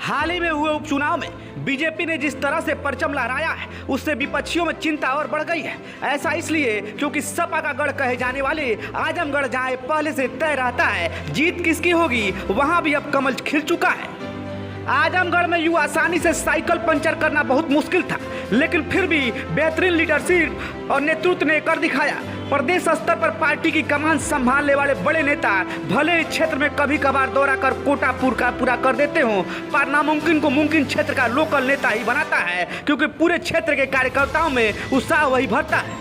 हाल ही में हुए उपचुनाव में बीजेपी ने जिस तरह से परचम लहराया है उससे विपक्षियों में चिंता और बढ़ गई है। ऐसा इसलिए क्योंकि सपा का गढ़ कहे जाने वाले आजमगढ़ जहां पहले से तय रहता है जीत किसकी होगी, वहां भी अब कमल खिल चुका है। आजमगढ़ में यूं आसानी से साइकिल पंचर करना बहुत मुश्किल था, लेकिन फिर भी बेहतरीन लीडरशिप और नेतृत्व ने कर दिखाया। प्रदेश स्तर पर पार्टी की कमान संभालने वाले बड़े नेता भले ही क्षेत्र में कभी कभार दौरा कर कोटा पूरा कर देते हो, पर नामुमकिन को मुमकिन क्षेत्र का लोकल नेता ही बनाता है, क्योंकि पूरे क्षेत्र के कार्यकर्ताओं में उत्साह वही भरता है।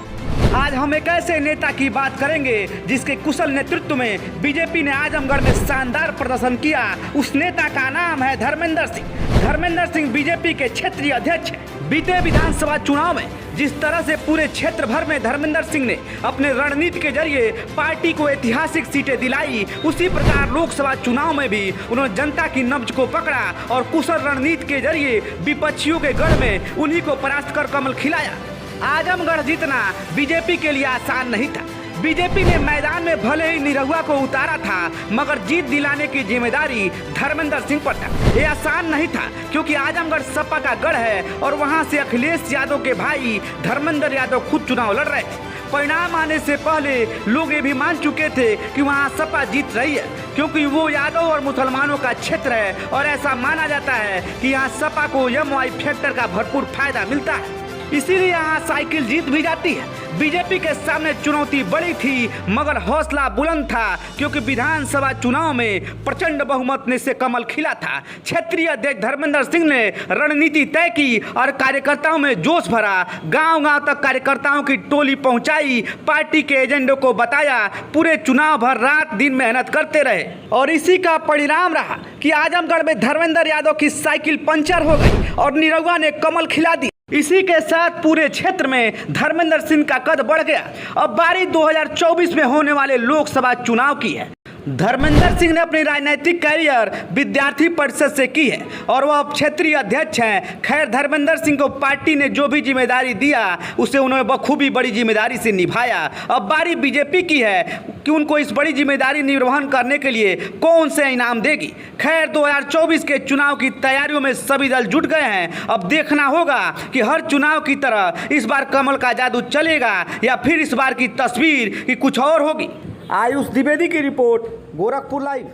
आज हम एक ऐसे नेता की बात करेंगे जिसके कुशल नेतृत्व में बीजेपी ने आजमगढ़ में शानदार प्रदर्शन किया। उस नेता का नाम है धर्मेंद्र सिंह। धर्मेंद्र सिंह बीजेपी के क्षेत्रीय अध्यक्ष हैं। बीते विधानसभा चुनाव में जिस तरह से पूरे क्षेत्र भर में धर्मेंद्र सिंह ने अपने रणनीति के जरिए पार्टी को ऐतिहासिक सीटें दिलाई, उसी प्रकार लोकसभा चुनाव में भी उन्होंने जनता की नब्ज को पकड़ा और कुशल रणनीति के जरिए विपक्षियों के गढ़ में उन्हीं को परास्त कर कमल खिलाया। आजमगढ़ जीतना बीजेपी के लिए आसान नहीं था। बीजेपी ने मैदान में भले ही निरहुआ को उतारा था, मगर जीत दिलाने की जिम्मेदारी धर्मेंद्र सिंह पर था। ये आसान नहीं था, क्योंकि आजमगढ़ सपा का गढ़ है और वहां से अखिलेश यादव के भाई धर्मेंद्र यादव खुद चुनाव लड़ रहे थे। परिणाम आने से पहले लोग ये भी मान चुके थे कि वहां सपा जीत रही है, क्योंकि वो यादव और मुसलमानों का क्षेत्र है और ऐसा माना जाता है कि यहाँ सपा को एमवाई फैक्टर का भरपूर फायदा मिलता है। इसीलिए यहाँ साइकिल जीत भी जाती है। बीजेपी के सामने चुनौती बड़ी थी, मगर हौसला बुलंद था, क्योंकि विधानसभा चुनाव में प्रचंड बहुमत ने से कमल खिला था। क्षेत्रीय अध्यक्ष धर्मेंद्र सिंह ने रणनीति तय की और कार्यकर्ताओं में जोश भरा। गांव-गांव तक कार्यकर्ताओं की टोली पहुंचाई, पार्टी के एजेंडों को बताया, पूरे चुनाव भर रात दिन मेहनत करते रहे और इसी का परिणाम रहा कि आजमगढ़ में धर्मेंद्र यादव की साइकिल पंचर हो गई और निरहुआ ने कमल खिला दी। इसी के साथ पूरे क्षेत्र में धर्मेंद्र सिंह का कद बढ़ गया। अब बारी 2024 में होने वाले लोकसभा चुनाव की है। धर्मेंद्र सिंह ने अपनी राजनीतिक कैरियर विद्यार्थी परिषद से की है और वह अब क्षेत्रीय अध्यक्ष हैं। खैर, धर्मेंद्र सिंह को पार्टी ने जो भी जिम्मेदारी दिया उसे उन्होंने बखूबी बड़ी जिम्मेदारी से निभाया। अब बारी बीजेपी की है कि उनको इस बड़ी जिम्मेदारी निर्वहन करने के लिए कौन से इनाम देगी। खैर, 2024 के चुनाव की तैयारियों में सभी दल जुट गए हैं। अब देखना होगा कि हर चुनाव की तरह इस बार कमल का जादू चलेगा या फिर इस बार की तस्वीर की कुछ और होगी। आयुष द्विवेदी की रिपोर्ट, गोरखपुर लाइव।